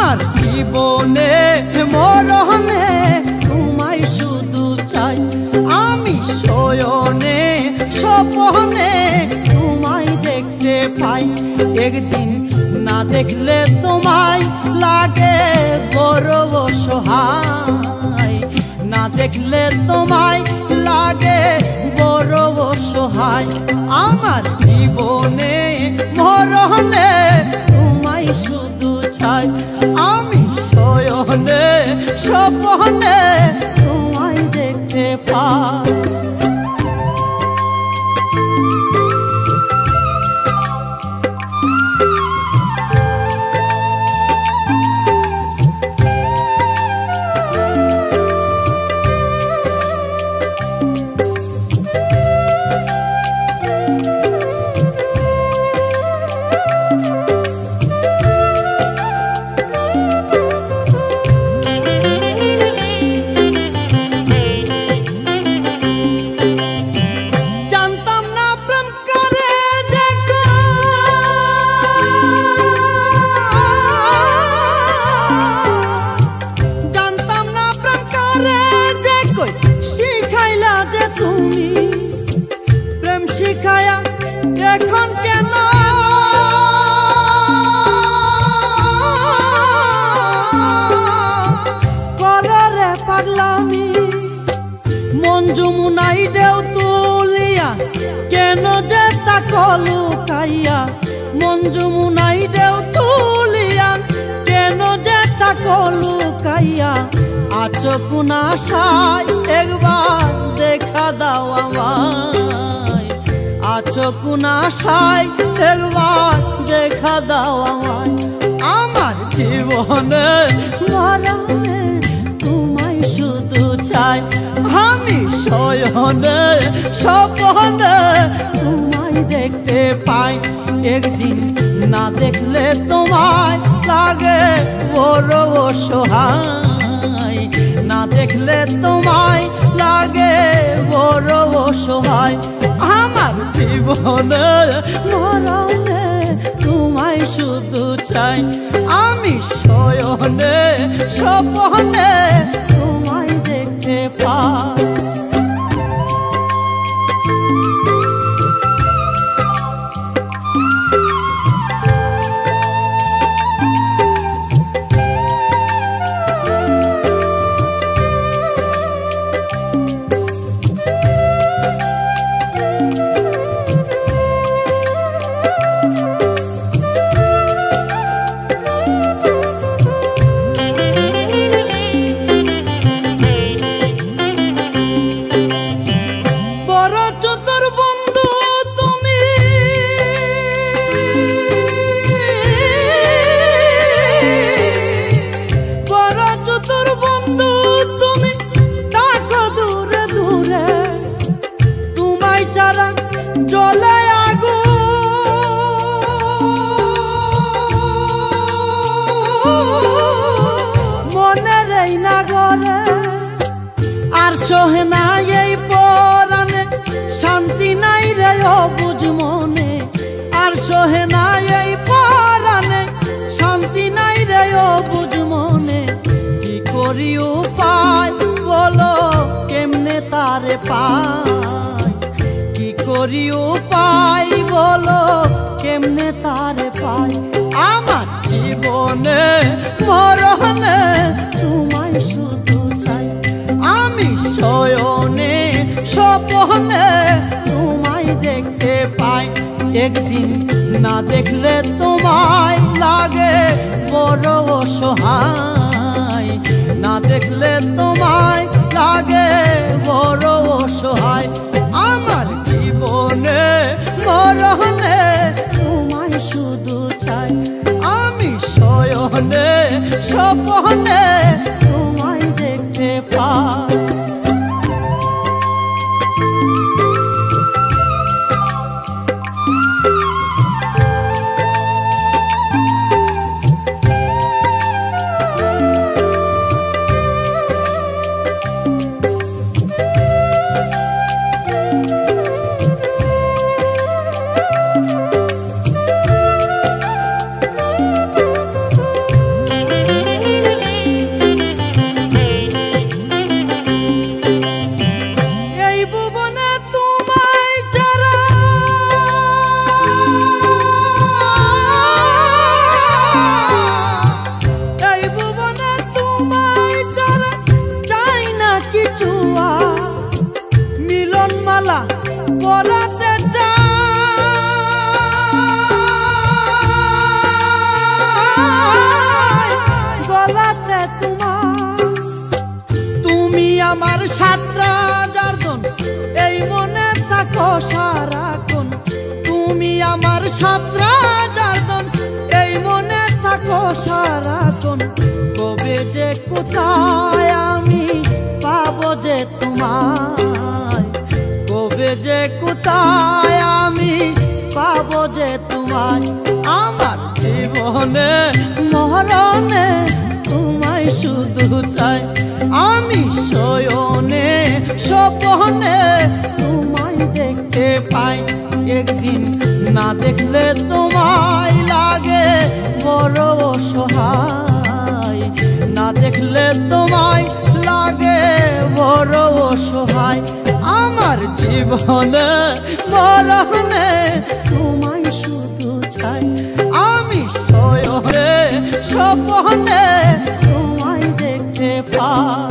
আমার জীবনে মরণে তোমায় শুধু চাই, আমি শয়নে স্বপ্নে তোমায় দেখতে পাই। একদিন না দেখলে তোমায় লাগে বড় অসহায়, না দেখলে তোমায় লাগে বড় অসহায়। আমার জীবনে মরণে তোমায় শুধু চাই, আমি শয়নে স্বপ্নে তোমায় দেখতে পাই। তুমি প্রেম শিখায়া এখন কেন করে পাগলামি? মন যমুনাই ঢেউ তুলিয়া কেন যে তাকো লুকাইয়া, মন যমুনাই ঢেউ তুলিয়া কেন যে তাকো লুকাইয়া। আছো কোন আশায় একবার দেখা দাও আমায়, আছো কোন আশায় একবার দেখা দাও আমায়। আমার জীবনে মরণে তোমায় শুধু চাই, আমি শয়নে স্বপ্নে তোমায় দেখতে পাই। একদিন না দেখলে তোমায় লাগে বড় অসহায়, না দেখলে তোমায় লাগে বড় অসহায়। আমার জীবনে মরণে তোমায় শুধু চাই, আমি শয়নে স্বপ্নে তোমায় দেখতে পাই। জলে আগুন মনের এই নাগরে, আর সহে নাই এই পরাণে শান্তি নাই রে অবুঝ মনে, আর সহে নাই এই পরাণে শান্তি নাই রে অবুঝ মনে। কি করি উপায় বলো কেমনে তারে পাই, কি করি উপায় বলো কেমনে তারে পাই। আমার জীবনে মরণে তোমায় শুধু চাই, আমি শয়নে স্বপ্নে তোমায় দেখতে পাই। একদিন না দেখলে তোমায় লাগে বড় অসহায়, না দেখলে তোমায় লাগে বড় অসহায়। আমার জীবনে মরণে তোমায় শুধু চাই, আমি শয়নে স্বপ্নে তোমায় দেখতে পাই। আমার সাতরা জারদন এই মনে থাকো সারাক্ষণ তুমি আমার সাতরা জারদন এই মনে থাকো সারাক্ষণ কবে যে কোথায় আমি পাবো যে তোমায় কবে যে কোথায় আমি পাবো যে তোমায় আমার জীবনে মরণে তোমায় শুধু চাই আমি শয়নে স্বপ্নে তোমায় দেখতে পাই একদিন না দেখলে তোমায় লাগে বড় অসহায় না দেখলে তোমায় লাগে বড় অসহায় আমার জীবনে মরণে তোমায় শুধু চাই আমি শয়নে স্বপ্নে তোমায় দেখতে পাই।